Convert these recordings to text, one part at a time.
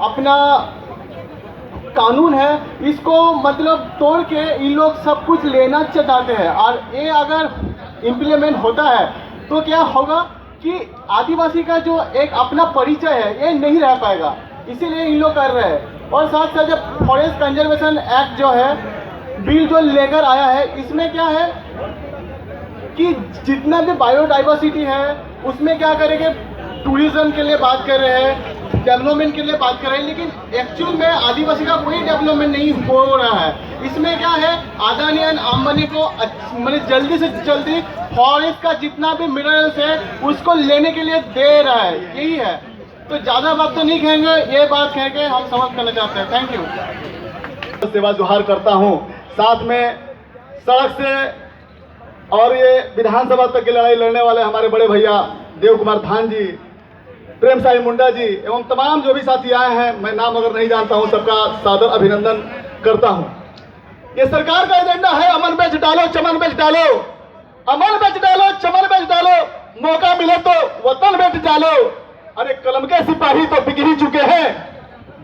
अपना कानून है इसको मतलब तोड़ के इन लोग सब कुछ लेना चाहते हैं। और ये अगर इम्प्लीमेंट होता है तो क्या होगा कि आदिवासी का जो एक अपना परिचय है ये नहीं रह पाएगा, इसीलिए इन लोग कर रहे हैं। और साथ साथ जब फॉरेस्ट कंजर्वेशन एक्ट जो है बिल जो लेकर आया है, इसमें क्या है कि जितना भी बायोडाइवर्सिटी है उसमें क्या करेंगे, टूरिज्म के लिए बात कर रहे हैं, डेवलपमेंट के लिए बात कर रहे हैं, लेकिन एक्चुअल में आदिवासी का कोई डेवलपमेंट नहीं हो रहा है। इसमें क्या है, अदानी एंड अंबानी को मतलब जल्दी से जल्दी फॉरेस्ट का जितना भी मिनरल्स है उसको लेने के लिए दे रहा है, यही है। तो ज़्यादा बात तो नहीं कहेंगे, ये बात कह के हम समाप्त करना चाहते हैं। Thank you. सेवा जुहार करता हूँ, साथ में सड़क से और ये विधानसभा तक की लड़ाई लड़ने वाले हमारे बड़े भैया देव कुमार धान जी, प्रेम साई मुंडा जी एवं तमाम जो भी साथी आए हैं, मैं नाम अगर नहीं जानता हूं सबका सादर अभिनंदन करता हूं। ये सरकार का एजेंडा है अमन बेच डालो चमन बेच डालो, अमन बेच डालो चमन बेच डालो, मौका मिले तो वतन बेच डालो। अरे कलम के सिपाही तो बिक ही चुके हैं,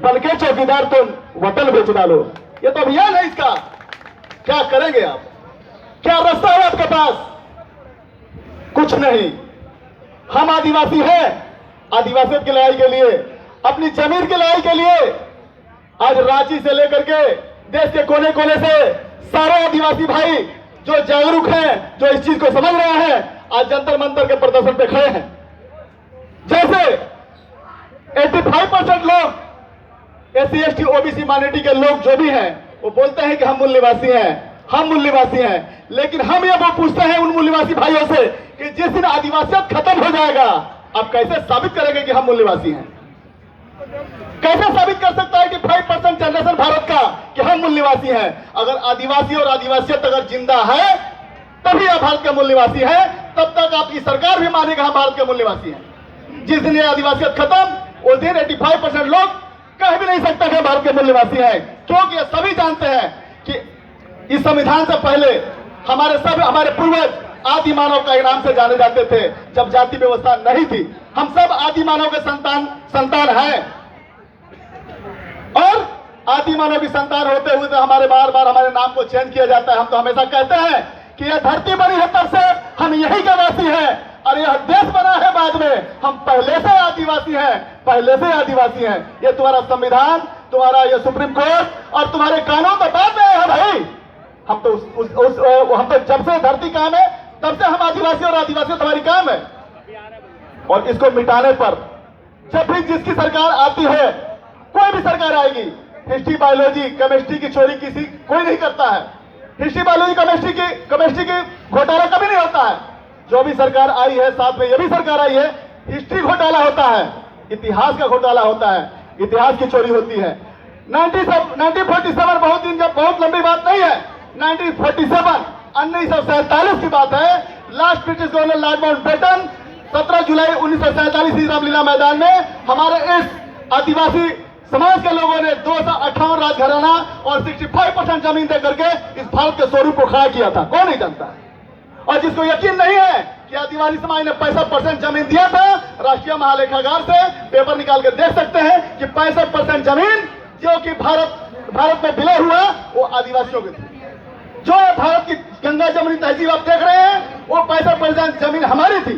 बल के चौकीदार तुम वतन बेच डालो। ये तो अभियान है इसका। क्या करेंगे आप? क्या रास्ता है आपके पास? कुछ नहीं। हम आदिवासी हैं, आदिवासियों की लड़ाई के लिए, अपनी जमीन की लड़ाई के लिए आज रांची से लेकर के देश के कोने कोने से सारे आदिवासी भाई जो जागरूक हैं, जो इस चीज को समझ रहे हैं, आज जंतर मंतर के प्रदर्शन पे खड़े हैं। जैसे 85% लोग SC ST OBC माइनॉरिटी के लोग जो भी हैं वो बोलते हैं कि हम मूल निवासी हैं, हम मूल निवासी हैं, लेकिन हम ये वो पूछते हैं उन मूल निवासी भाइयों से कि जिस दिन आदिवासियत खत्म हो जाएगा आप कैसे साबित करेंगे कि हम मूल निवासी हैं? कैसे साबित कर सकता है कि 5% जनरेशन भारत का कि हम मूल निवासी हैं? अगर आदिवासी और आदिवासियत अगर जिंदा है तभी आप भारत के मूल निवासी हैं, तब तक आपकी सरकार भी मानेगा हम भारत के मूल निवासी हैं। जिस दिन ये आदिवासियत खत्म उस दिन 85% लोग कह भी नहीं सकते कि भारत के मूल निवासी हैं, क्योंकि ये सभी जानते हैं कि इस संविधान से पहले हमारे पूर्वज आदि मानव का नाम से जाने जाते थे, जब जाति व्यवस्था नहीं थी। हम सब आदि मानव के संतान हैं, और आदि मानव की संतान होते हुए तो हमारे बार बार हमारे नाम को चेंज किया जाता है। हम तो हमेशा कहते हैं कि यह धरती बनी है तब से हम यही के वासी हैं, और यह देश बना है बाद में, हम पहले से आदिवासी हैं, पहले से आदिवासी हैं। ये तुम्हारा संविधान, तुम्हारा ये सुप्रीम कोर्ट और तुम्हारे कानून तो बाद में है भाई। हम तो हम तो जब से धरती काम है तब से हम आदिवासी, और आदिवासी तुम्हारी काम है। और इसको मिटाने पर जब भी जिसकी सरकार आती है, कोई भी सरकार आएगी, हिस्ट्री बायोलॉजी केमिस्ट्री की चोरी कोई नहीं करता है। हिस्ट्री बायोलॉजी केमिस्ट्री की घोटाला कभी नहीं होता है। जो भी सरकार आई है, साथ में ये भी सरकार आई है, हिस्ट्री घोटाला होता है, इतिहास का घोटाला होता है, इतिहास की चोरी होती है। 1947 बहुत लंबी बात नहीं है। 1947 की बात है। Last British governor Lord Mountbatten 17 जुलाई 1947 रामलीला मैदान में हमारे इस आदिवासी समाज के लोगों ने 258 राजघराना और 65% जमीन दे करके इस भारत के स्वरूप को खड़ा किया था। कौन नहीं जानता? और जिसको यकीन नहीं है कि आदिवासी समाज ने 65% जमीन दिया था, राष्ट्रीय महालेखागार से पेपर निकाल के देख सकते हैं कि 65% जमीन जो कि भारत में विलय हुआ वो आदिवासियों की थी। जो भारत की गंगा जमुनी तहजीब आप देख रहे हैं वो 65% जमीन हमारी थी,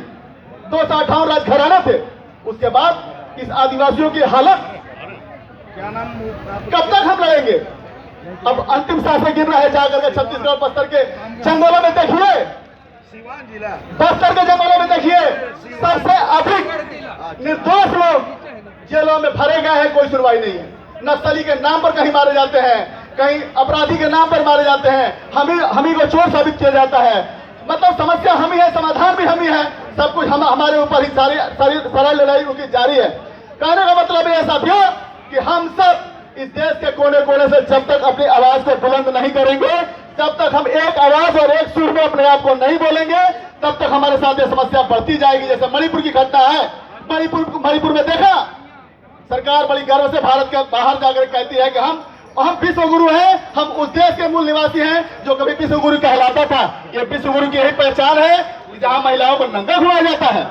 258 राजघराना थे। उसके बाद इस आदिवासियों की हालत कब तक हम लड़ेंगे? अब अंतिम सांसें गिर रहा है जाकर के छत्तीसगढ़ बस्तर के जंगलों में देखिए, बस्तर के जंगलों में देखिए, सबसे अधिक निर्दोष लोग जेलों में भरे गए हैं, कोई सुनवाई नहीं है। नक्सली के नाम पर कहीं मारे जाते हैं, कहीं अपराधी के नाम पर मारे जाते हैं, हम ही को चोर साबित किया जाता है। मतलब समस्या हम ही है, समाधान भी हम ही है, सब कुछ हमारे ऊपर ही सारी लड़ाई उनकी जारी है। कहने का मतलब है साथियों कि हम सब इस देश के कोने कोने से जब तक अपनी आवाज को बुलंद नहीं करेंगे, जब तक हम एक आवाज और एक सुर में अपने आप को नहीं बोलेंगे, तब तक हमारे साथ ये समस्या बढ़ती जाएगी। जैसे मणिपुर की घटना है, मणिपुर में देखा, सरकार बड़ी गर्व से भारत के बाहर जाकर कहती है कि हम विश्व गुरु हैं, हम उस देश के मूल निवासी हैं जो कभी विश्व गुरु कहलाता था। ये विश्व गुरु की यही पहचान है जहां महिलाओं को नंगा घुमाया जाता है।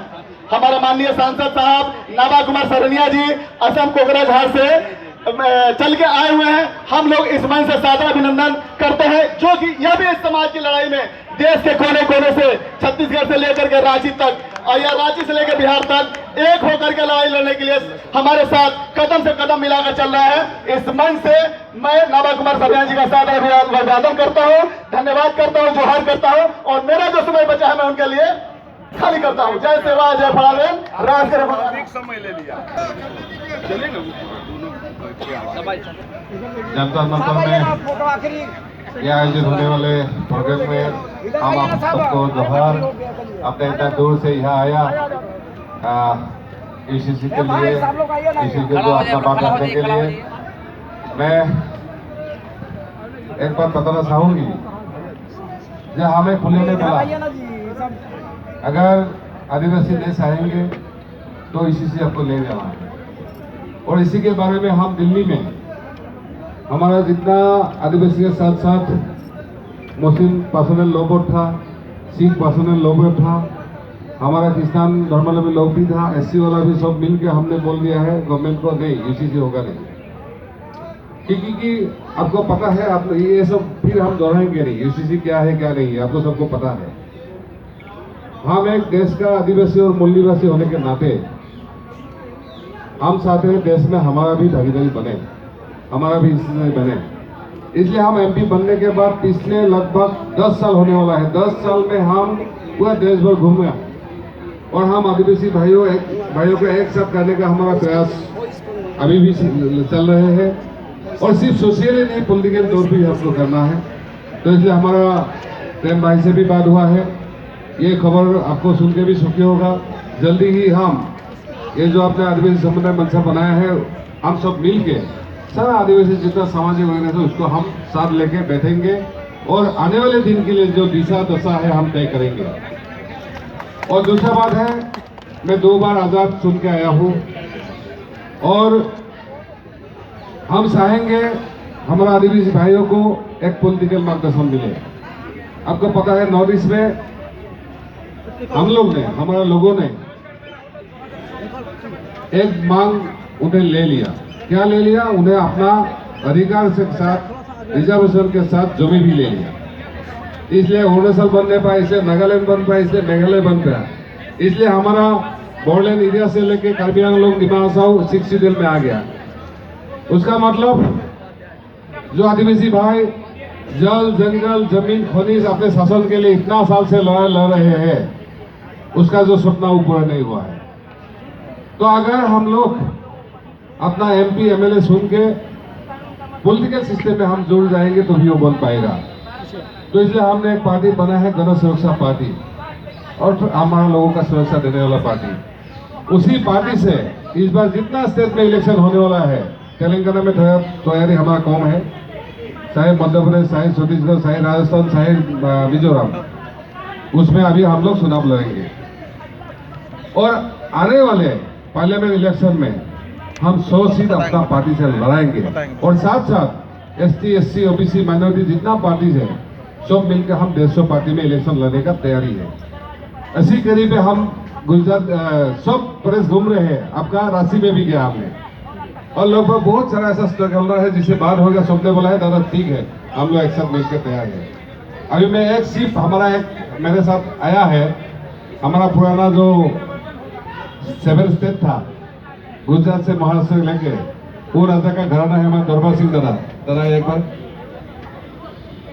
हमारा माननीय सांसद साहब नाभा कुमार सरनिया जी असम कोकराझार से चल के आए हुए हैं। हम लोग इस मंच से सादर अभिनंदन करते हैं, जो कि यह भी इस समाज की लड़ाई में देश के कोने कोने से, छत्तीसगढ़ से लेकर के रांची तक और या रांची से लेकर बिहार तक एक होकर के लड़ाई लड़ने के लिए हमारे साथ कदम से कदम मिलाकर चल रहा है। इस मंच से मैं नामा कुमार सबियान जी का सादर अभिवादन करता हूँ, धन्यवाद करता हूँ, जोहार करता हूँ और मेरा जो समय बचा है मैं उनके लिए खाली करता हूँ। जय सेवा, जय फलावेन, राष्ट्र समय ले लिया। जनता मंत्र में यह आयोजित होने वाले प्रोग्राम में हम आप सबको जोहार। अपने इतना दूर से यहाँ आया ईसीसी के लिए, ईसीसी को अपना बात रखने के लिए। मैं एक बात बताना चाहूंगी, जब हमें खुले में बोला अगर आदिवासी देश आएंगे तो ईसीसी आपको ले जाना है। और इसी के बारे में हम दिल्ली में हमारा जितना आदिवासी के साथ साथ मुस्लिम पर्सनल लोग था, सिख पर्सनल लोग था, हमारा क्रिस्तान धर्मावलंबी लोग भी था, एससी वाला भी सब मिल के हमने बोल दिया है गवर्नमेंट को नहीं, ईसीसी होगा नहीं। क्योंकि आपको पता है, आप ये सब फिर हम दोहराएंगे नहीं, ईसीसी क्या है क्या नहीं है, आपको सबको पता है। हम एक देश का आदिवासी और मूल निवासी होने के नाते हम चाहते हैं देश में हमारा भी भागीदारी बने, हमारा भी हिस्सेदारी बने। इसलिए हम एमपी बनने के बाद पिछले लगभग 10 साल होने वाला है। 10 साल में हम पूरा देश भर घूमे और हम आदिवासी भाइयों को एक साथ करने का हमारा प्रयास अभी भी चल रहे हैं। और सिर्फ सोशली नहीं, पॉलिटिकल तौर पर भी हमको करना है। तो इसलिए हमारा प्रेम भाई से भी बात हुआ है, ये खबर आपको सुन के भी सुखी होगा। जल्दी ही हम ये जो आपने आदिवासी समुदाय मंचा बनाया है, हम सब मिल के सारा आदिवासी जितना सामाजिक ऑर्गेनाइजेशन उसको हम साथ लेके बैठेंगे और आने वाले दिन के लिए जो दिशा दशा है हम तय करेंगे। और दूसरा बात है, मैं 2 बार आज़ाद सुन के आया हूँ और हम चाहेंगे हमारा आदिवासी भाइयों को एक पॉलिटिकल मार्गदर्शन मिले। आपको पता है नॉर्थ ईस्ट में हम लोग ने, हमारे लोगों ने एक मांग उन्हें ले लिया। क्या ले लिया? उन्हें अपना अधिकार के साथ, रिजर्वेशन के साथ जमी भी ले लिया। इसलिए अरुणाचल बनने पाए, इसलिए नागालैंड बन पाए, इसलिए मेघालय बन पाया। इसलिए हमारा बोर्डलैंड एरिया से लेके कार्बी आंगलोंग डिमा हसाओ 6 शेड्यूल में आ गया। उसका मतलब जो आदिवासी भाई जल, जंगल, जमीन, खनिज अपने शासन के लिए इतना साल से लड़ रहे हैं, उसका जो सपना वो पूरा नहीं हुआ है। तो अगर हम लोग अपना एमपी एमएलए सुन के पॉलिटिकल सिस्टम में हम जुड़ जाएंगे तो भी वो बन पाएगा। तो इसलिए हमने एक पार्टी बना है, गण सुरक्षा पार्टी, और हमारा लोगों का सुरक्षा देने वाला पार्टी। उसी पार्टी से इस बार जितना स्टेट में इलेक्शन होने वाला है, तेलंगाना में तैयारी हमारा कौन है, चाहे मध्य प्रदेश, चाहे छत्तीसगढ़, चाहे राजस्थान, चाहे मिजोरम, उसमें अभी हम लोग चुनाव लड़ेंगे। और आने वाले पार्लियामेंट इलेक्शन में हम 100 सीट अपना पार्टी से लड़ाएंगे। और साथ साथ एसटी, एससी, ओबीसी, माइनॉरिटी जितना पार्टीज है सब मिलकर हम 150 पार्टी में इलेक्शन लड़ने का तैयारी है। ऐसी करीब हम गुजरात सब प्रदेश घूम रहे हैं। आपका रांची में भी गया हमने, और लगभग बहुत सारा ऐसा स्टेकहोल्डर है जिससे बात हो गया, सबने बोला है दादा ठीक है, हम लोग एक साथ मिलकर तैयार है। अभी मैं एक सिर्फ हमारा एक मेरे साथ आया है, हमारा पुराना जो 7 स्टेट था, गुजरात से महाराष्ट्र लेके, वो राजा का घराना है हमारा दरबार सिंह दादा। दादा एक बार,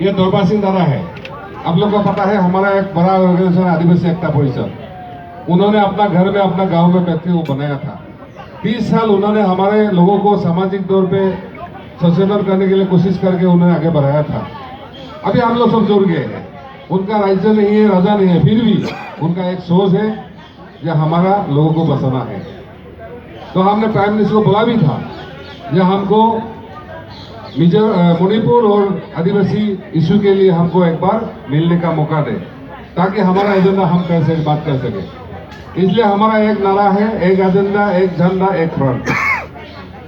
ये दरबार सिंह दादा है। आप लोग को पता है हमारा एक बड़ा ऑर्गेनाइजेशन आदिवासी एकता परिषद, उन्होंने अपना घर में, अपना गांव में बैठ के वो बनाया था। 30 साल उन्होंने हमारे लोगों को सामाजिक तौर पे सचेतन करने के लिए कोशिश करके उन्होंने आगे बढ़ाया था। अभी हम लोग सब जुड़ गए हैं। उनका राज्य नहीं है, राजा नहीं है, फिर भी उनका एक सोच है जो हमारा लोगों को बचाना है। तो हमने प्राइम मिनिस्टर को बोला भी था जो हमको मणिपुर और आदिवासी इशू के लिए हमको एक बार मिलने का मौका दे, ताकि हमारा एजेंडा हम कैसे बात कर सके। इसलिए हमारा एक नारा है, एक एजेंडा, एक झंडा, एक फ्रंट।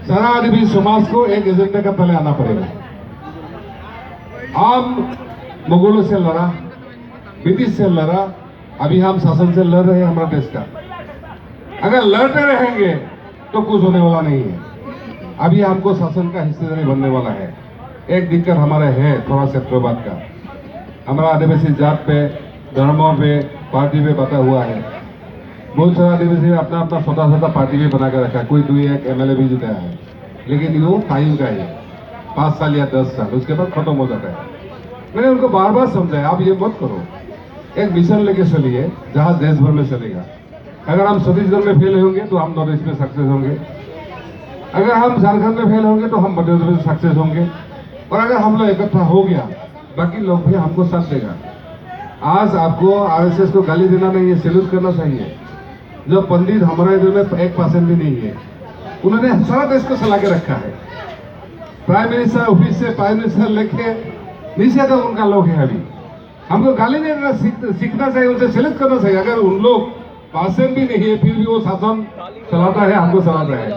सारा आदिवासी समाज को एक एजेंडा का तले आना पड़ेगा। हम मुगलों से लड़ा, ब्रिटिश से लड़ा, अभी हम शासन से लड़ रहे हैं हमारे देश का। अगर लड़ते रहेंगे तो कुछ होने वाला नहीं है। अभी हमको शासन का हिस्सेदारी बनने वाला है। एक दिक्कत हमारे है थोड़ा सेक्टरवाद का, हमारा आदिवासी जात पे, धर्मों पे, पार्टी पे बता हुआ है। बहुत सारा आदिवासी अपना अपना छोटा छोटा पार्टी भी बना कर रखा है, कोई 2-1 MLA भी जिताया है, लेकिन वो टाइम का ही 5 साल या 10 साल, उसके बाद खत्म हो जाता है। मैंने उनको बार बार समझाया, आप ये मत करो, एक मिशन लेके चलिए जहाँ देश भर में चलेगा। अगर हम छत्तीसगढ़ में फेल होंगे तो हम नॉर्थ ईस्ट में सक्सेस होंगे, अगर हम झारखंड में फेल होंगे तो हम मध्य प्रदेश में सक्सेस होंगे, और अगर हम लोग इकट्ठा हो गया बाकी लोग भी हमको साथ देगा। आज आपको RSS को गाली देना नहीं है, सैल्यूट करना चाहिए। जो पंडित हमारे इधर में 1% भी नहीं है, उन्होंने सारा देश को चला के रखा है। प्राइम मिनिस्टर ऑफिस से प्राइम मिनिस्टर लेके नीचे तक उनका लोग है। अभी हमको गाली नहीं देना सीखना चाहिए, उनसे सैल्यूट करना चाहिए। अगर उन लोग % भी नहीं है फिर भी वो शासन चलाता है, हमको चलाता है।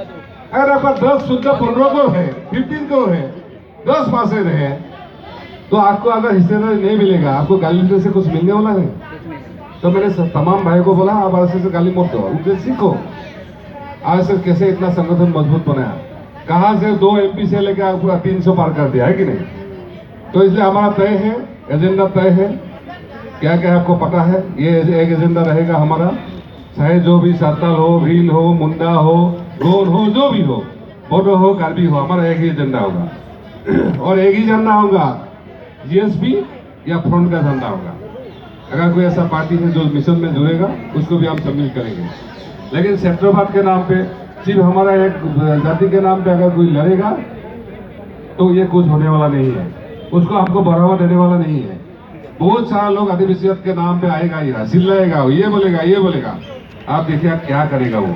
अगर आपका 10 शुद्ध 15 करोड़ है, 15 करोड़ है, 10% है, तो आपको अगर हिस्सेदारी नहीं मिलेगा, आपको गाली देने से कुछ मिलने वाला नहीं। तो मैंने तमाम भाई को बोला, आप RSS से गाली मत दो, उनसे सीखो RSS कैसे इतना संगठन मजबूत बनाया, कहाँ से 2 MP से लेकर आपको 300 पार कर दिया है कि नहीं। तो इसलिए हमारा तय है, एजेंडा तय है, क्या क्या आपको पता है। ये एक एजेंडा रहेगा हमारा, चाहे जो भी साताल हो, भील हो, मुंडा हो, गोंड हो, जो भी हो, बोडो हो, कार्बी हो, हमारा एक ही एजेंडा होगा। और एक ही झंडा होगा, GSP या फ्रंट का झंडा होगा। अगर कोई ऐसा पार्टी है जो मिशन में जुड़ेगा, उसको भी हम शामिल करेंगे। लेकिन सेक्टरवाद के नाम पे, सिर्फ हमारा एक जाति के नाम पे अगर कोई लड़ेगा तो ये कुछ होने वाला नहीं है, उसको हमको बढ़ावा देने वाला नहीं है। बहुत सारा लोग आदिवासियत के नाम पे आएगा, ये चिल्लाएगा, ये बोलेगा। आप देखिए क्या करेगा वो,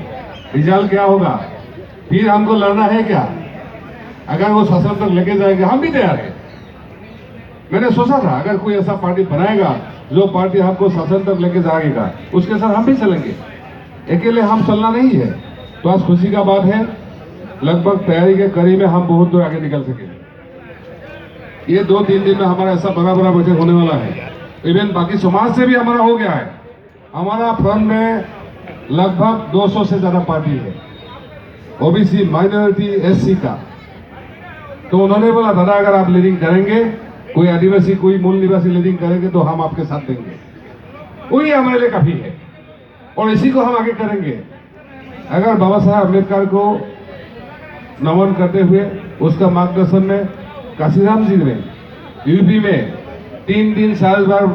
रिजल्ट क्या होगा। फिर हमको लड़ना है क्या? अगर वो शासन तक लेके जाएंगे, हम भी तैयार है। मैंने सोचा था अगर कोई ऐसा पार्टी बनाएगा जो पार्टी हमको शासन तक लेके जाएगा, उसके साथ हम भी चलेंगे। अकेले हम चलना नहीं है। तो आज खुशी का बात है, लगभग तैयारी के कड़ी में हम बहुत दूर आगे निकल सके। ये 2-3 दिन में हमारा ऐसा बड़ा बैठक होने वाला है। इवन बाकी समाज से भी हमारा हो गया है। हमारा फ्रंट में लगभग 200 से ज्यादा पार्टी है, OBC, माइनॉरिटी, SC का। तो उन्होंने बोला दादा अगर आप लीडिंग करेंगे, कोई आदिवासी, कोई मूल निवासी लीडिंग करेंगे तो हम आपके साथ देंगे। वही हमारे लिए काफी है और इसी को हम आगे करेंगे। अगर बाबा साहब अम्बेडकर को नमन करते हुए उसका मार्गदर्शन में काशीराम जी ने UP में 3 दिन 4 बार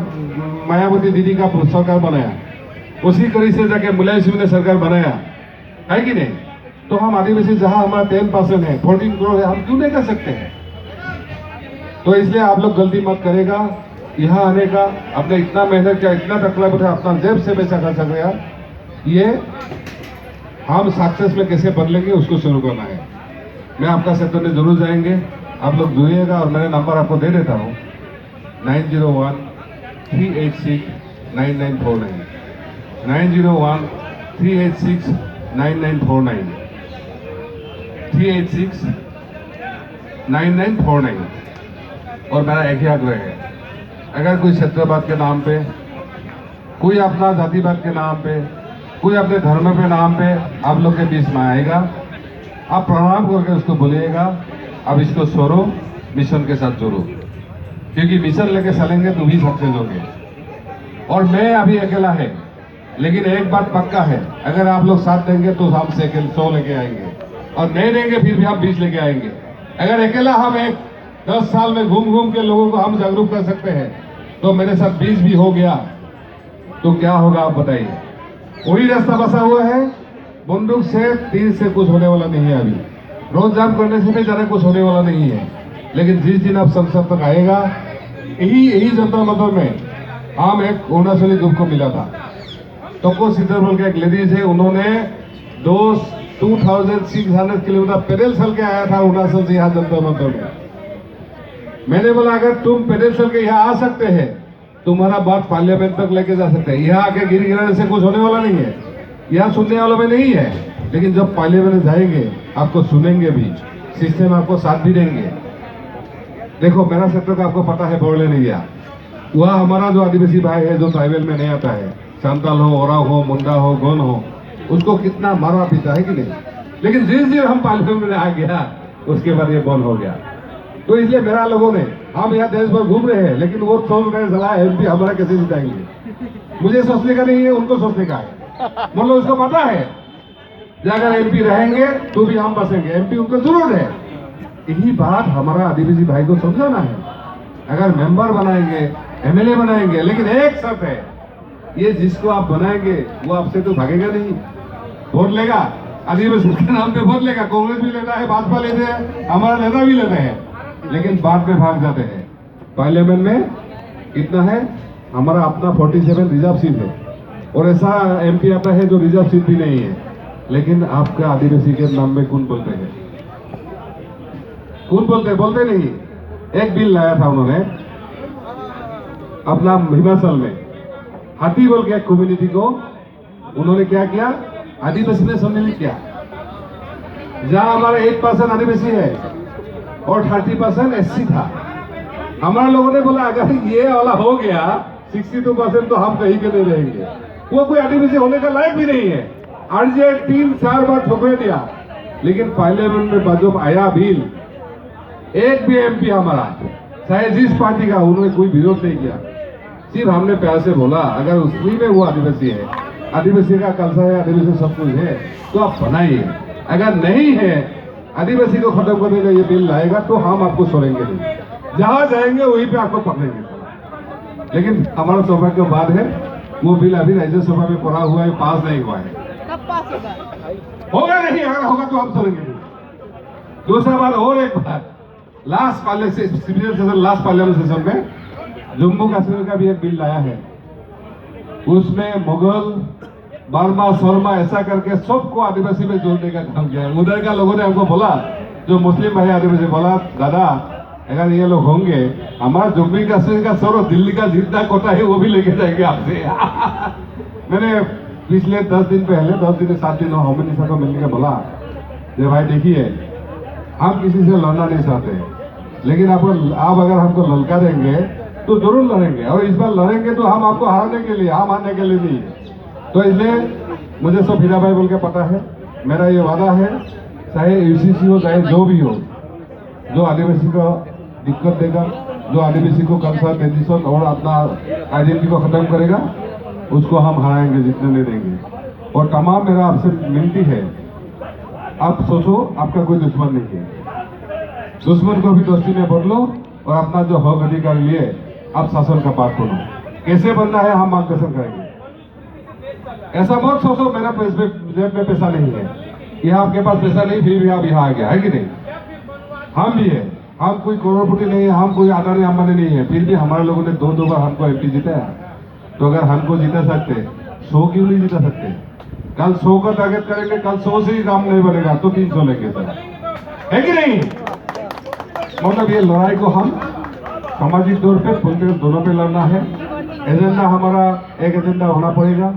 मायावती दीदी का सरकार बनाया, उसी कड़ी से जाके मुलायम सिंह ने सरकार बनाया है कि नहीं। तो हम आदिवासी जहां हमारा 10% है, 14 करोड़ है, हम क्यों नहीं कर सकते हैं। तो इसलिए आप लोग गलती मत करेगा यहाँ आने का। आपने इतना मेहनत किया, इतना तकलीफ उठाया, अपना जेब से पैसा खर्चा गया, ये हम सक्सेस में कैसे बदलेंगे उसको शुरू करना है। मैं आपका सेक्टर में जरूर जाएंगे, आप लोग जुड़िएगा। और मेरा नंबर आपको दे देता हूँ 901-386-9949 901-386-9949 386-9949। और मेरा एक ही आग्रह है, अगर कोई क्षेत्रवाद के नाम पे, कोई अपना जातिवाद के नाम पे, कोई अपने धर्म के नाम पे आप लोग के बीच में आएगा, आप प्रणाम करके उसको बोलिएगा अब इसको छोड़ो, मिशन के साथ जोड़ो, क्योंकि मिशन लेके चलेंगे तो भी सक्सेस होंगे। और मैं अभी अकेला है, लेकिन एक बात पक्का है, अगर आप लोग साथ देंगे तो हम 100 लेके आएंगे, और नहीं देंगे फिर भी हम 20 लेके आएंगे। अगर अकेला हम 10 साल में घूम के लोगों को हम जागरूक कर सकते हैं, तो मेरे साथ 20 भी हो गया तो क्या होगा आप बताइए। वही रास्ता बसा हुआ है, बंदूक से तीर से कुछ होने वाला नहीं है। अभी रोज जाम करने से भी ज्यादा कुछ होने वाला नहीं है। लेकिन जिस दिन आप संसद तक आएगा, यही जनता मंदिर में हम एक अरुणाचली ग्रुप को मिला था, टोको सिद्धर बोल के एक लेडीज है, उन्होंने 2600 किलोमीटर पैदल चल के आया था अरुणाचल से यहाँ जनता मंदिर में। मैंने बोला अगर तुम पैदल चल के यहाँ आ सकते हैं, तुम्हारा बात पार्लियामेंट तक लेके जा सकते हैं। यहाँ आके गिर गिराने से कुछ होने वाला नहीं है, यहाँ सुनने वालों में नहीं है। लेकिन जब पार्लियामेंट जाएंगे आपको सुनेंगे भी, सिस्टम आपको साथ भी देंगे। देखो मेरा सेक्टर का आपको पता है, बोरलेन एरिया, वह हमारा जो आदिवासी भाई है जो ट्राइबल में नहीं आता है, सांताल हो, ओराव हो, मुंडा हो, गोंड हो, उसको कितना मारा पीता है कि नहीं। लेकिन जिस दिन हम पार्लियामेंट में आ गया उसके बाद ये बंद हो गया। तो इसलिए मेरा लोगों ने, हम यहाँ देश भर घूम रहे हैं, लेकिन वो सोच रहे सलाह MP हमारा कैसे जिताएंगे। मुझे सोचने का नहीं है, उनको सोचने का है। मतलब उसको पता है कि अगर MP रहेंगे तो भी हम बसेंगे, MP उनको जरूर है। यही बात हमारा आदिवासी भाई को समझाना है। अगर मेंबर बनाएंगे, MLA बनाएंगे, लेकिन एक शर्त है, ये जिसको आप बनाएंगे वो आपसे तो भागेगा नहीं, वोट लेगा, आदिवासी के नाम पे वोट लेगा। कांग्रेस भी लेता है, भाजपा लेते हैं, हमारा नेता भी लेते हैं, लेकिन बाद में भाग जाते हैं। पार्लियामेंट में कितना है, हमारा अपना 47 रिजर्व सीट है, और ऐसा MP आता है जो रिजर्व सीट भी नहीं है, लेकिन आपका आदिवासी के नाम में कौन बोलते हैं? कौन बोलते नहीं। एक बिल लाया था उन्होंने अपना हिमाचल में, हाथी बोल के एक कम्युनिटी को उन्होंने क्या किया, आदिवासी ने सम्मिलित किया। जहां हमारा 8% आदिवासी है और 30% SC था। हमारा लोगों ने बोला अगर ये वाला हो गया 62% तो हम कहीं के नहीं रहेंगे। वो कोई आदिवासी होने का लायक भी नहीं है। RJ 3-4 बार ठोकरे दिया, लेकिन पार्लियामेंट में जब आया बिल, एक भी MP हमारा चाहे जिस पार्टी का, उन्होंने कोई विरोध नहीं किया। सिर्फ हमने प्यार से बोला अगर उसमें में वो आदिवासी है, आदिवासी का कल्चर है, आदिवासी सब कुछ है, तो आप बनाइए। अगर नहीं है, आदिवासी को खत्म करने का ये बिल लाएगा तो हम आपको छोड़ेंगे नहीं, जहां जाएंगे वहीं पे आपको पकड़ेंगे। लेकिन हमारा सौभाग्य की बात है, वो बिल अभी राज्यसभा में पड़ा हुआ है, पास नहीं हुआ है। कब पास होगा नहीं, अगर होगा तो हम छोड़ेंगे नहीं। दूसरा बात और एक बात, लास्ट पार्लियामेंट सेशन में जम्मू कश्मीर का भी एक बिल लाया है। उसमें मुगल, बर्मा, शर्मा ऐसा करके सबको आदिवासी में जोड़ने का काम किया है। उधर का लोगों ने हमको बोला, जो मुस्लिम भाई आदिवासी, बोला दादा अगर ये लोग होंगे, हमारा जम्मू कश्मीर का सर दिल्ली का जितना कोटा है वो भी लेके जाएंगे आपसे। मैंने पिछले 10 दिन पहले, 10 दिन 7 दिन होम मिनिस्टर को मिलने का बोला, भाई देखिए हम किसी से लड़ना नहीं चाहते, लेकिन आप अगर हमको ललका देंगे तो जरूर लड़ेंगे, और इस बार लड़ेंगे तो हम आपको हराने के लिए, हम हारने के लिए नहीं। तो इसलिए मुझे सब हीरा भाई बोल के पता है, मेरा ये वादा है, चाहे UCC हो चाहे जो भी हो, जो आदिवासी को दिक्कत देगा, जो आदिवासी को कल्चर, ट्रेडिशन और अपना आइडेंटिटी को खत्म करेगा, उसको हम हराएंगे, जितने नहीं देंगे। और तमाम मेरा आपसे विनती है, आप सोचो आपका कोई दुश्मन नहीं है, दुश्मन को भी दोस्ती में बदलो और अपना जो हक अधिकार लिए आप शासन का पाठ करो। कैसे बनना है हम मार्गदर्शन करेंगे। ऐसा मत सोचो मेरा जेब में पैसा नहीं है, यहाँ आपके पास पैसा नहीं फिर भी आप यहाँ आ गया है कि नहीं। हम भी है, हम कोई करोड़पति नहीं है, हम कोई अदानी अंबानी नहीं है, फिर भी हमारे लोगों ने 2 बार हमको MP जिताया। तो अगर हमको जिता सकते 100 क्यों नहीं जिता सकते। कल 100 का टारगेट करेंगे, कल 100 से ही काम नहीं बनेगा तो 300 लेंगे सर, है कि नहीं। मतलब ये लड़ाई को हम सामाजिक तौर पे दोनों पे लड़ना है। एजेंडा हमारा एक एजेंडा होना पड़ेगा।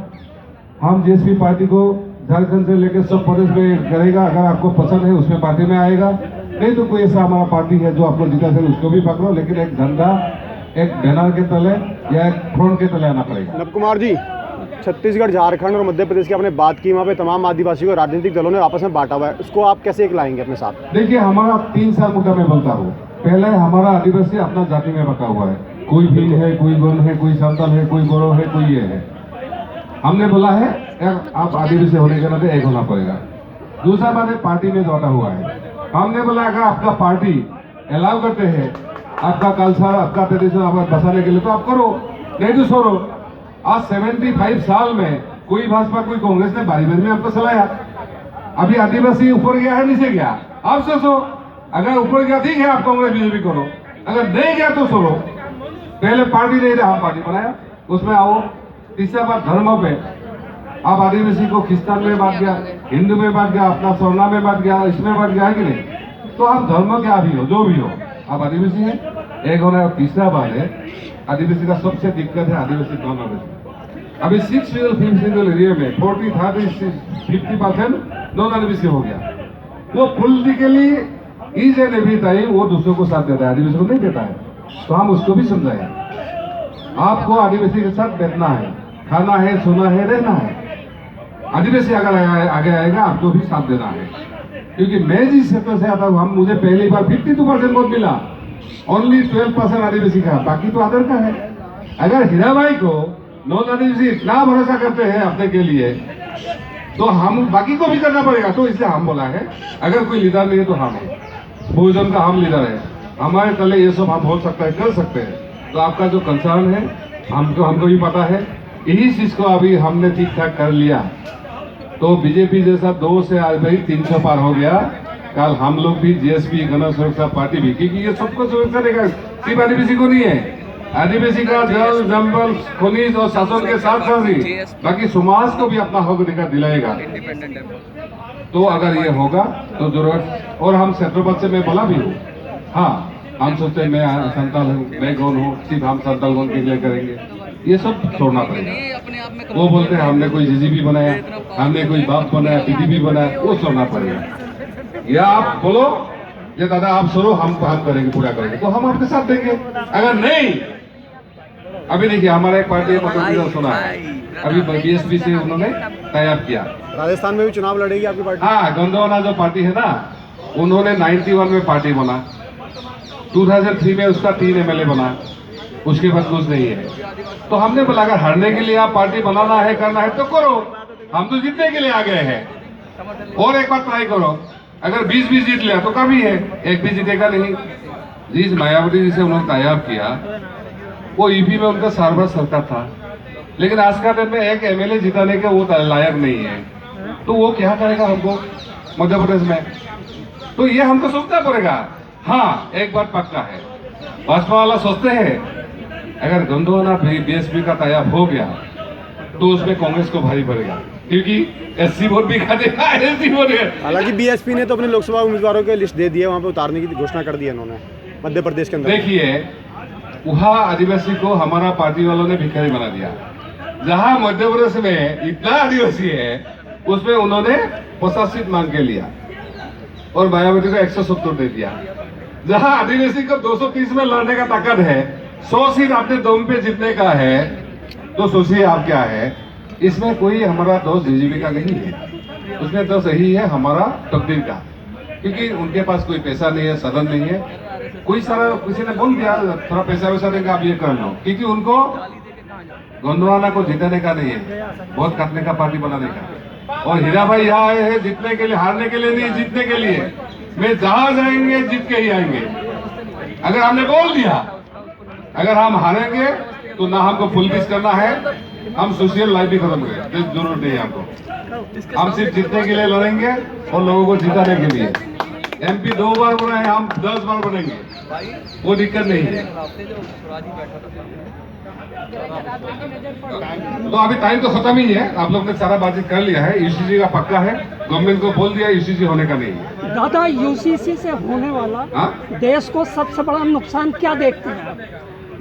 हम जिस भी पार्टी को झारखंड से लेकर सब प्रदेश में करेगा, अगर आपको पसंद है उसमें पार्टी में आएगा, नहीं तो कोई ऐसा हमारा पार्टी है जो आपको जिता सके उसको भी पकड़ो, लेकिन एक झंडा, एक बैनर के तले या एक फ्रंट के तले आना पड़ेगा। नब कुमार जी, छत्तीसगढ़, झारखंड और मध्य प्रदेश की आपने बात की, वहाँ पे तमाम आदिवासी को राजनीतिक दलों ने आपस में बांटा हुआ है, उसको आप कैसे एक लाएंगे अपने साथ। देखिए हमारा 3 साल मुद्दा में बोलता हूँ। पहले हमारा आदिवासी अपना जाति में बटा हुआ है, कोई भील है, कोई गौंड है, कोई संताल है, कोई बोरो है, कोई ये है। हमने बोला है आप आदिवासी होने के नाते एक होना पड़ेगा। दूसरा बात है पार्टी में बांटा हुआ है। हमने बोला अगर आपका पार्टी अलाउ करते हैं आपका कल्चर, आपका ट्रेडिशन आपका बसाने के लिए तो आप करो, नहीं तो छोड़ो। आज 75 साल में कोई भाजपा कोई कांग्रेस ने बारी बारी में आपको चलाया। अभी आदिवासी ऊपर गया है नीचे गया, आप सोचो अगर ऊपर गया ठीक है आप कांग्रेस बीजेपी करो, अगर नहीं गया तो छोड़ो। पहले पार्टी नहीं था, हम पार्टी बनाया, उसमें आओ। तीसरा बात धर्म पे, आप आदिवासी को क्रिस्तान में बांट गया, हिंदू में बांट गया, अपना सोना में बांट गया, इसमें बांट गया है कि नहीं। तो आप धर्म क्या भी हो, जो भी हो, आप आदिवासी हैं, एक होना है। तीसरा बात है आदिवासी का सबसे दिक्कत है आदिवासी नॉन। अभी 6 फिजिकल एरिया में 40-30-50% नॉन आदिवासी हो गया। वो politically is an every time वो दूसरों को साथ देता है, आदिवासी को नहीं देता है। तो हम उसको भी समझाएं, आपको आदिवासी के साथ बैठना है, खाना है, सोना है, रहना है। आदिवासी अगर आगे आएगा आपको भी साथ देना है। क्योंकि मैं जिस क्षेत्र से आता हूँ, हम मुझे पहली बार 52% वोट मिला, ओनली 12% आदिवासी का, बाकी तो अदर का है। अगर हीरा भाई को नॉन आदिवासी इतना भरोसा करते हैं अपने के लिए, तो हम बाकी को भी करना पड़ेगा। तो इसलिए हम बोला है, अगर कोई लीडर नहीं है तो हम है, बहुजन का हम लीडर है, हमारे तले ये सब हम हो सकता है, कर सकते हैं। तो आपका जो कंसर्न है हमको भी पता है, यही चीज को अभी हमने ठीक ठाक कर लिया। तो बीजेपी जैसा 2 से आज भाई 300 पार हो गया। कल हम लोग भी जीएसपी गण सुरक्षा पार्टी भी, क्योंकि ये सबको सुरक्षा देगा, सिर्फ आदिवासी को नहीं है। आदिवासी का जल जंगल खनिज और शासन के साथ साथ ही बाकी समाज को भी अपना हक दिलाएगा। तो अगर ये होगा तो जरूरत, और हम क्षेत्रपद से मैं बोला भी हूँ, हाँ हम सोचते हैं मैं संताल हूँ, मैं कौन हूँ, सिर्फ हम संताल कौन के लिए करेंगे, ये सब छोड़ना पड़ेगा। वो बोलते हैं हमने कोई जीजीपी बनाया, हमने कोई बाप बनाया, पीडीपी बनाया, वो छोड़ना पड़ेगा। या आप बोलो ये दादा आप सुनो, हम करेंगे, पूरा करेंगे, तो हम आपके साथ देंगे। अगर नहीं, अभी देखिए हमारा एक पार्टी मतलब सुना है, अभी बीएसपी से उन्होंने तैयार किया, राजस्थान में भी चुनाव लड़ेगी आपकी पार्टी? हाँ, गोंडवाना जो पार्टी है ना, उन्होंने 91 में पार्टी बना, 2003 में उसका 3 एमएलए बना, उसके बाद कुछ नहीं है। तो हमने बोला अगर हारने के लिए आप पार्टी बनाना है, करना है तो करो, हम तो जीतने के लिए आ गए हैं। और एक बार ट्राई करो, अगर 20 भी जीत लिया तो काफी है, एक भी जीतेगा नहीं। जिस मायावती जी से उन्होंने तैयार किया, वो यूपी में उनका सार्वभौम सरकार था, लेकिन आज का दिन में एक एमएलए जिताने के वो लायक नहीं है, तो वो क्या करेगा हमको मध्य प्रदेश में? तो ये हमको सोचना पड़ेगा। हाँ, एक बात पक्का है, भाजपा वाला सोचते हैं अगर गोंडवाना बीएसपी का तैयार हो गया तो उसमें कांग्रेस को भारी पड़ेगा, क्योंकि एससी वोट भी खा देगा, एससी वोट। हालांकि बीएसपी ने तो अपने लोकसभा उम्मीदवारों के लिस्ट दे दी है, वहाँ पे उतारने की घोषणा कर दी है उन्होंने मध्य प्रदेश के अंदर। देखिए वहाँ आदिवासी को हमारा पार्टी वालों ने भिखारी बना दिया। जहाँ मध्य प्रदेश में इतना आदिवासी है, उसमें उन्होंने 50 सीट मांग के लिया और मायावती को 170 दे दिया। जहाँ आदिवासी को 230 में लड़ने का ताकत है, 100 सीट अपने दम पे जीतने का है, तो सोचिए आप क्या है। इसमें कोई हमारा दोस्त बीजेपी का नहीं है, उसमें तो सही है हमारा तकदीर का, क्योंकि उनके पास कोई पैसा नहीं है, सदन नहीं है, कोई सारा किसी ने बोल दिया थोड़ा पैसा वैसा देगा आप ये कर लो, क्योंकि उनको गोंडवाना को जीतने का नहीं है, बहुत काटने का, पार्टी बनाने का। और हीरा भाई यहाँ आए हैं जीतने के लिए, हारने के लिए नहीं, जीतने के लिए। मैं जहां जाएंगे जीत के ही आएंगे। अगर हमने बोल दिया अगर हम हारेंगे तो ना हमको पुलिस करना है, हम सोशल लाइफ भी खत्म करें, जरूरत नहीं है हमको। हम सिर्फ जीतने के लिए लड़ेंगे और लोगों को जिताने के लिए। एमपी 2 बार बना है, हम 10 बार बनेंगे, वो दिक्कत नहीं है। तो अभी टाइम तो खत्म ही है, आप लोग ने सारा बातचीत कर लिया है। यूसीसी का पक्का है, गवर्नमेंट को बोल दिया यूसीसी होने का नहीं है। दादा यूसीसी से होने वाला देश को सबसे बड़ा नुकसान क्या देखते हैं?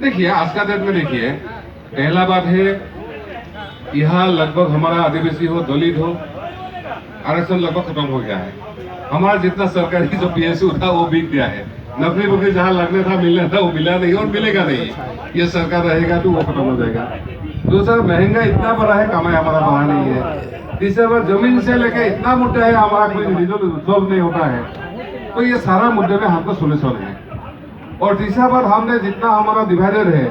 देखिए आज का डेट में देखिए, पहला बात है यहाँ लगभग हमारा आदिवासी हो, दलित हो, आरक्षण लगभग खत्म हो गया है। हमारा जितना सरकारी जो पीएसयू था वो बिक गया है, नौकरी वोकरी जहाँ लगने था, मिलना था, वो मिला नहीं और मिलेगा नहीं। ये सरकार रहेगा तो वो खत्म हो जाएगा। दूसरा, महंगा इतना बड़ा है, कमाई हमारा बढ़ा नहीं है। तीसरा बात, जमीन से लेकर इतना मुद्दा है, हमारा कोई रिजोल्व नहीं होता है। तो ये सारा मुद्दे में हमको सोल्यूशन है। और तीसरा बात, हमने जितना हमारा डिवाइडेड है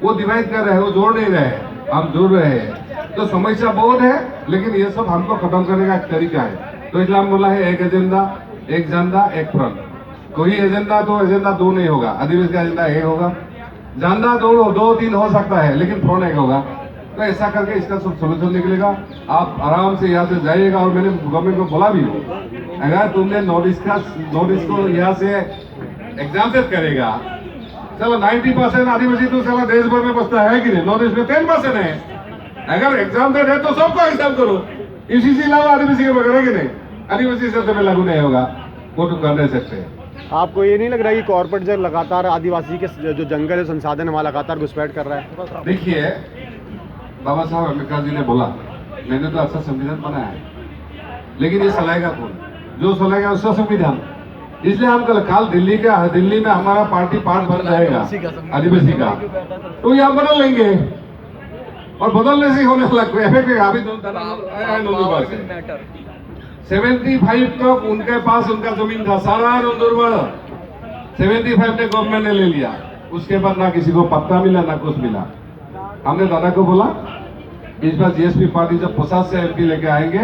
वो डिवाइड कर रहे हैं, वो जोड़ नहीं रहे, हम जोड़ रहे हैं। तो समस्या बहुत है, लेकिन ये सब हमको खत्म करने का एक तरीका है। तो इसलिए हम बोला है एक एजेंडा, एक झंडा, एक फ्रंट। कोई एजेंडा दो नहीं होगा, आदिवासी का एजेंडा एक होगा, झंडा 2-3 हो सकता है, लेकिन फ्रंट एक होगा। तो ऐसा करके इसका सब सोल्यूशन निकलेगा। आप आराम से यहाँ से जाइएगा। और मैंने गवर्नमेंट को बोला भी हो, अगर तुमने नॉर्थ ईस्ट को यहाँ से एग्जाम्पल करेगा, चलो 90% आदिवासी तो चलो देश भर में बसता है कि नहीं, नॉर्थ ईस्ट में 10% है। अगर एग्जाम्पल है तो सबको हिसाब करो, यूसीसी लाओ आदिवासी के बगैर कि नहीं, आदिवासी शब्द में लागू नहीं होगा, वो तो कर नहीं सकते। आपको ये नहीं लग रहा है कि कॉर्पोरेट जो लगातार आदिवासी के जो जंगल है, संसाधन है, वहाँ लगातार घुसपैठ कर रहा है? देखिए, बाबा साहब अम्बेडकर जी ने बोला मैंने तो अच्छा संविधान बनाया है, लेकिन ये चलाएगा कौन? जो चलाएगा उसका संविधान। इसलिए हम कल दिल्ली में हमारा पार्टी पार्ट बन जाएगा आदिवासी का, तो ये हम बदल लेंगे। और बदलने से होने वाला कोई इफेक्ट अभी 75 तक उनके पास उनका जमीन था सारा नंदुरबार। 75 ने गवर्नमेंट ने ले लिया। उसके बाद ना किसी को पत्ता मिला ना कुछ मिला। हमने दादा को बोला इस बार जीएसपी पार्टी जब 50 से एमपी लेके आएंगे,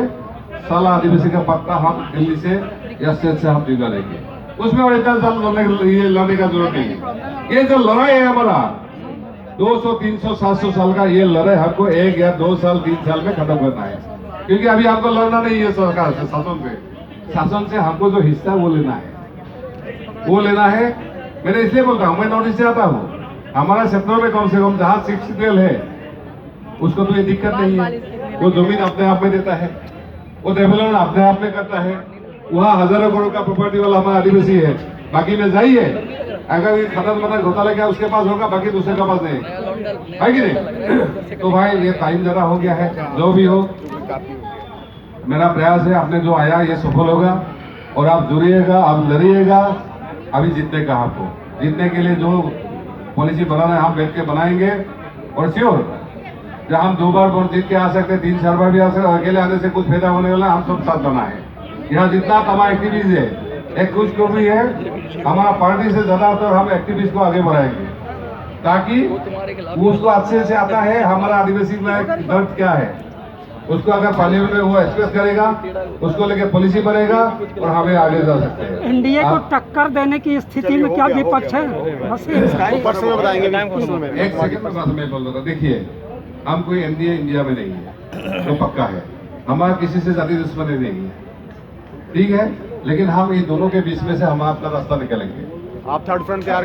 साला आदिवासी का पत्ता हम दिल्ली से या स्टेट से हम दिला लेंगे। उसमें और इतना साल लाने का जरूरत नहीं है। ये जो लड़ाई है हमारा 200, 300, 700 साल का, ये लड़ाई हमको 1 या 2 साल 3 साल में खत्म करना है। क्योंकि अभी हमको लड़ना नहीं है सरकार से, शासन से। शासन से हमको जो हिस्सा वो लेना है, वो लेना है। मैंने इसलिए बोलता हूँ, मैं नॉर्थ ईस्ट से आता हूँ। हमारा क्षेत्र में कम से कम जहाँ 6 ट्वेल है उसको तो ये दिक्कत नहीं है। वो जमीन अपने आप में देता है, वो डेवलपमेंट अपने आप में करता है। वहाँ हजारों करोड़ का प्रॉपर्टी वाला हमारा आदिवासी है। बाकी में जाइए, अगर ये खतरनाक मतलब घोटाला क्या उसके पास होगा, बाकी दूसरे के पास नहीं है कि नहीं। तो भाई ये टाइम जरा हो गया है। जो भी हो, मेरा प्रयास है आपने जो आया ये सफल होगा और आप जुड़िएगा, आप लड़िएगा। अभी जीतने का आपको, जीतने के लिए जो पॉलिसी बनाना है हम बैठ के बनाएंगे। और श्योर जब हम 2 बार वोट जीत के आ सकते, 3-4 बार भी आ सकते, अकेले आने से कुछ फायदा होने वाला, हम सब साथ बना है। यहाँ जितना तमाम एक्टिविटीज है, एक कुछ को भी है, हमारा पार्टी से ज्यादातर हम एक्टिविस्ट को आगे बढ़ाएंगे ताकि वो उसको अच्छे से आता है हमारा आदिवासी में दर्द क्या है, उसको अगर पार्लियामेंट में वो एक्सप्रेस करेगा, उसको लेके पॉलिसी बनेगा और हमें आगे जा सकते हैं। एनडीए को टक्कर देने की स्थिति में क्या विपक्ष है? बस पर्सनल बताएंगे। एक सेकंड में बात मैं बोल रहा था। देखिए, हम कोई एनडीए इंडिया में नहीं है, तो पक्का है। हमारा किसी से जाति दुश्मनी नहीं है, ठीक है। लेकिन हम इन दोनों के बीच में से हम अपना रास्ता निकलेंगे। आप थर्ड फ्रंट तैयार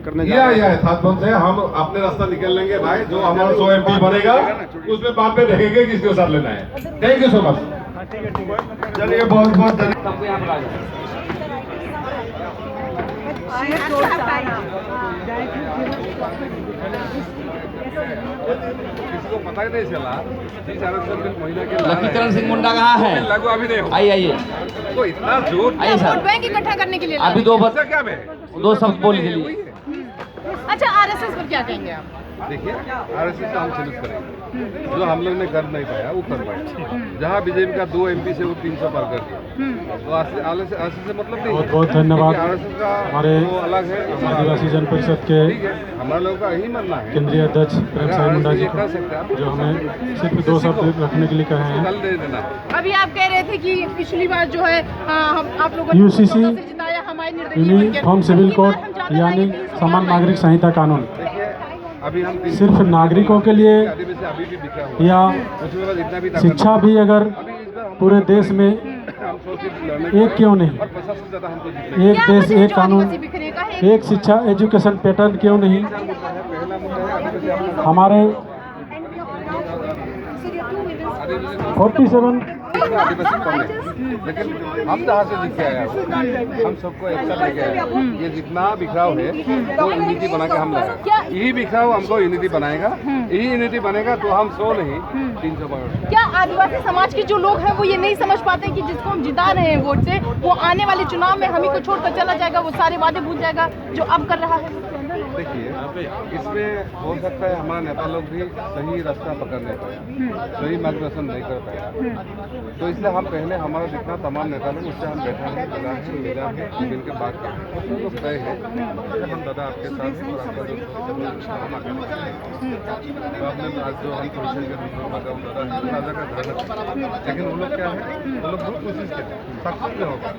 करने या थर्ड फ्रंट से हम अपने रास्ता निकल लेंगे भाई। जो हमारा 100 एमपी बनेगा उसमें बाद में देखेंगे किसके साथ लेना है। Thank you so much. चलिए, बहुत बहुत धन्यवाद। किसी को पता ही नहीं चला। महीना के लखीकरण सिंह मुंडा कहाँ है? लागू अभी नहीं हो। आइए तो इतना झूठ। आइए सर, वोट बैंक इकट्ठा करने के लिए अभी 2 बच्चा क्या में 2 शब्द बोलने के लिए। अच्छा, आरएसएस पर क्या कहेंगे आप? देखिए, आरएसएस का हम सैल्यूट करेंगे। जो हम लोग ने कर नहीं पाया वो कर पाए। जहाँ बीजेपी का 2 एमपी से वो 300 पार कर दिया, तो आरएसएस से मतलब नहीं। बहुत बहुत धन्यवाद। आरएसएस का हमारे वो अलग है, आदिवासी जन परिषद के ठीक है। हमारा लोगों का यही मानना है, केंद्रीय अध्यक्ष प्रेम साई मुंडा जी कर सकते हैं जो हमें सिर्फ 2 शब्द रखने के लिए कहे हैं। कल दे देना। अभी आप कह रहे थे कि पिछली बार जो है आप लोगों ने यूसीसी वोटों से जिताया, हमारी निर्दलीय यूनिफॉर्म सिविल कोड यानी समान नागरिक संहिता कानून अभी हम सिर्फ नागरिकों के लिए अभी भी बिखरा हुआ या उसके बाद इतना भी शिक्षा भी अगर पूरे देश में हम सोचे एक क्यों नहीं, 50 से ज्यादा हमको जीतने एक देश एक कानून एक शिक्षा एजुकेशन पैटर्न क्यों नहीं। पहला मुद्दा है आदिवासी हमारे 47 आदिवासी कम है, लेकिन हम जहाँ से जीत के आया हूँ, हम सबको एक साथ लेके आए हैं। ये जितना बिखराव है वो यूनिटी बना के हम लाए। यही बिखराव हमको यूनिटी बनाएगा, यही यूनिटी बनेगा तो हम 100 नहीं 300 बढ़। क्या आदिवासी समाज के जो लोग हैं वो ये नहीं समझ पाते कि जिसको हम जिता रहे हैं वोट से, वो आने वाले चुनाव में हम ही को छोड़कर चला जाएगा, वो सारे वादे भूल जाएगा जो अब कर रहा है? देखिए, इसमें हो सकता है हमारा नेता लोग भी सही रास्ता पकड़ नहीं पाया, सही मार्गदर्शन नहीं कर पाया। तो इसलिए हम पहले हमारा जितना तमाम नेता लोग उससे हम बैठा है, मिला है, मिल के बात करते हैं। लोग तय है हम दादा आपके साथ हैं और आपका जो हम आगे तो आपने आज जो हम पोजिशन के दादा है राजा का घर, लेकिन वो लोग क्या है, वो लोग बहुत कोशिश करते हैं, सक्सेस नहीं होगा।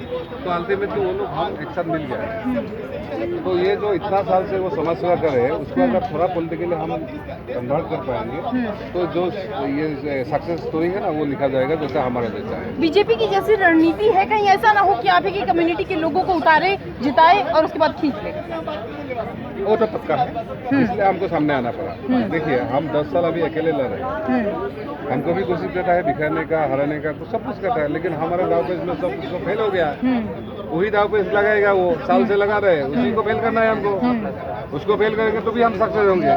तो अल्टीमेटली वो लोग हम एक साथ मिल गए। तो ये जो इतना साल से वो समाज सेवा कर रहे हैं, उसको अगर थोड़ा पॉलिटिकली हम कन्वर्ट कर पाएंगे तो जो ये सक्सेस स्टोरी है ना वो लिखा जाएगा जैसा हमारा जैसा है। बीजेपी की जैसी रणनीति है, कहीं ऐसा ना हो कि आप ही की कम्युनिटी के लोगों को उतारे, जिताए और उसके बाद खींच ले? वो तो पक्का है, इसलिए हमको सामने आना पड़ा। देखिए, हम 10 साल अभी अकेले लड़ रहे हैं। हमको भी कोशिश करता है बिखरने का, हराने का, तो सब कुछ करता है, लेकिन हमारा दाव पेच में सब कुछ फेल हो गया। वही दाव पेच लगाएगा, वो साल से लगा रहे, उसी को फेल करना है हमको। उसको फेल करेंगे तो भी हम सक्सेस होंगे।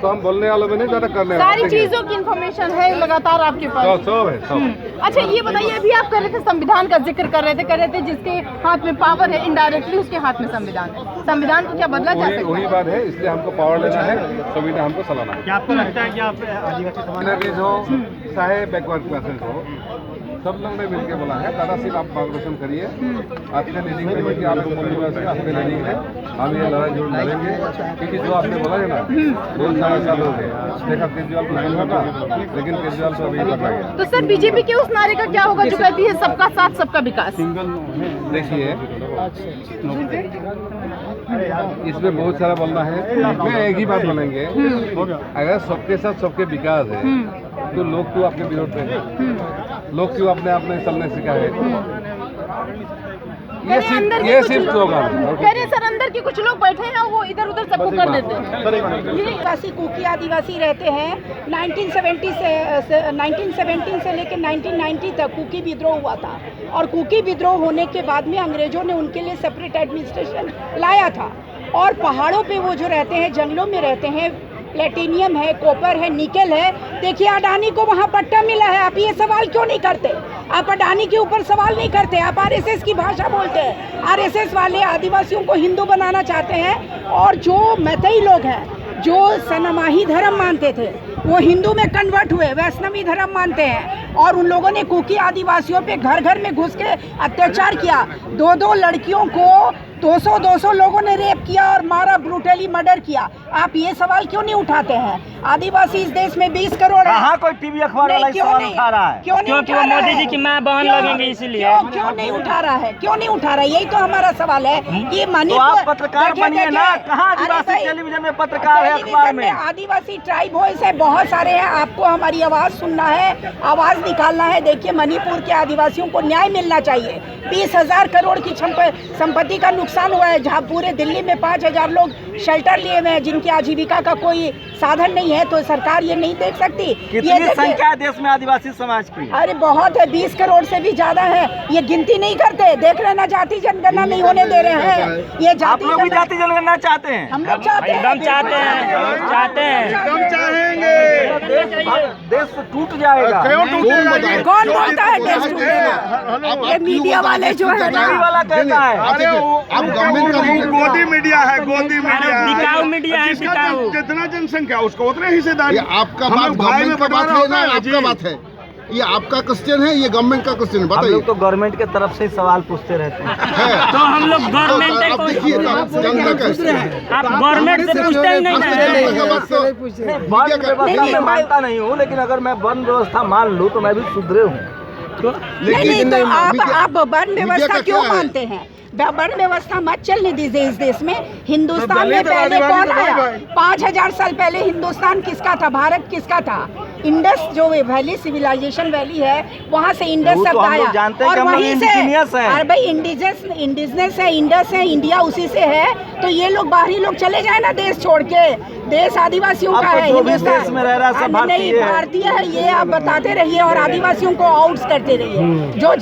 तो हम बोलने वालों में नहीं ज्यादा करने वाले। सारी चीजों की इन्फॉर्मेशन है लगातार आपके पास। सब है, सब। अच्छा, ये बताइए, अभी आप कर रहे थे संविधान का जिक्र कर रहे थे जिसके हाथ में पावर है, इनडायरेक्टली उसके हाथ में संविधान है। संविधान को क्या बदला जा सकता है? वही बात है, इसलिए हमको पावर लेना है, संविधान हमको चलाना है। क्या आपको लगता है कि आप आदिवासी समाज माइनॉरिटीज हो चाहे बैकवर्ड क्लासेस हो, सब लोग ने मिलकर बोला है दादा सिंह आप मार्गदर्शन करिए, आपके लीडिंग कमेटी आपको आपके लीडिंग में हम ये लड़ाई जरूर लड़ेंगे, क्योंकि जो आपने बोला है ना बहुत सारे साल हो गए देखा केजरीवाल को नहीं होगा, लेकिन केजरीवाल को अभी पकड़ा गया। तो सर बीजेपी के उस नारे का क्या होगा जो कहती है सबका साथ सबका विकास? देखिए इसमें बहुत सारा बोलना है, मैं एक ही बात बोलेंगे, अगर सबके साथ सबके विकास है तो लोग क्यों आपके विरोध में हैं? लोग क्यों अपने आप में चलने सीखा है? ये सिर्फ स्लोगन। कह रहे सर अंदर के कुछ लोग बैठे हैं वो इधर उधर सबको कर देते हैं। ये आदिवासी कुकी आदिवासी रहते हैं। 1917 से लेकर 1990 तक कुकी विद्रोह हुआ था और कुकी विद्रोह होने के बाद में अंग्रेजों ने उनके लिए सेपरेट एडमिनिस्ट्रेशन लाया था। और पहाड़ों पे वो जो रहते हैं, जंगलों में रहते हैं, प्लेटिनियम है, कॉपर है, निकल है। देखिए अडानी को वहाँ पट्टा मिला है, आप ये सवाल क्यों नहीं करते? आप अडानी के ऊपर सवाल नहीं करते, आप आरएसएस की भाषा बोलते हैं। आरएसएस वाले आदिवासियों को हिंदू बनाना चाहते हैं और जो मैतई लोग हैं जो सनमाही धर्म मानते थे वो हिंदू में कन्वर्ट हुए, वैष्णवी धर्म मानते हैं और उन लोगों ने कुकी आदिवासियों पे घर घर में घुस के अत्याचार किया। 2-2 लड़कियों को 200 लोगों ने रेप किया और मारा, ब्रूटली मर्डर किया। आप ये सवाल क्यों नहीं उठाते हैं? आदिवासी इस देश में 20 करोड़ है। कहाँ कोई टीवी अखबार वाला सवाल उठा रहा है? क्योंकि वो मोदी जी की मां बहन लगेंगे इसीलिए। क्यों नहीं उठा रहा है? क्यों नहीं उठा रहा है? यही तो हमारा सवाल है कि तो आप पत्रकार बनिए ना, कहाँ आदिवासी टेलीविजन में पत्रकार है, अखबार में? आदिवासी ट्राइब वॉइस है, बहुत सारे हैं। आपको हमारी आवाज सुनना है, आवाज निकालना है। देखिए मणिपुर के आदिवासियों को न्याय मिलना चाहिए। 20,000 करोड़ की संपत्ति का नुकसान हुआ है, जहाँ पूरे दिल्ली में 5,000 लोग शेल्टर लिए हुए हैं जिनकी आजीविका का कोई साधन नहीं है। तो सरकार ये नहीं देख सकती? कितनी संख्या है देश में आदिवासी समाज की? अरे बहुत है, 20 करोड़ से भी ज्यादा है। ये गिनती नहीं करते, देख रहे ना, जाति जनगणना नहीं होने दे रहे हैं। ये आप लोग भी जाति जनगणना चाहते हैं? हम लोग चाहते हैं, एकदम चाहते हैं। देश टूट जाएगा। कौन बोलता है देश टूटेगा? ये मीडिया वाले जो है ना, वाला कहता है। अरे आप गवर्नमेंट का गोदी मीडिया है, गोदी मीडिया मीडिया है, जितना जनसंख्या उसको उतने हिस्सेदारी। आपका बात गवर्नमेंट का बात है ना, आपका बात है, ये आपका क्वेश्चन है, ये गवर्नमेंट का क्वेश्चन है। बताइए। हम लोग तो गवर्नमेंट के तरफ से ही सवाल पूछते रहते हैं। तो हम लोग गवर्नमेंट अब देखिए आप गवर्नमेंट से पूछते ही नहीं है। वन व्यवस्था मैं मानता नहीं हूँ, लेकिन अगर मैं वन व्यवस्था मान लूँ तो मैं भी सुधरे हूँ। नहीं तो आप वन व्यवस्था क्यों मानते हैं? वन व्यवस्था मत चलने दीजिए इस देश में। हिंदुस्तान में पहले कौन आया? 5,000 साल पहले हिंदुस्तान किसका था? भारत किसका था? इंडस जो वैली, सिविलाइजेशन वैली है, वहाँ से इंडस शब्द आया और वहीं से। अरे भाई इंडिजिनस है, इंडस है, इंडिया उसी से है। तो ये लोग बाहरी लोग चले जाए ना देश छोड़ के। देश आदिवासियों का है, हिंदुस्तान में रह रहा है सब नहीं भारतीय है। ये आप बताते रहिए और आदिवासियों को आउट्स करते रहिए। जो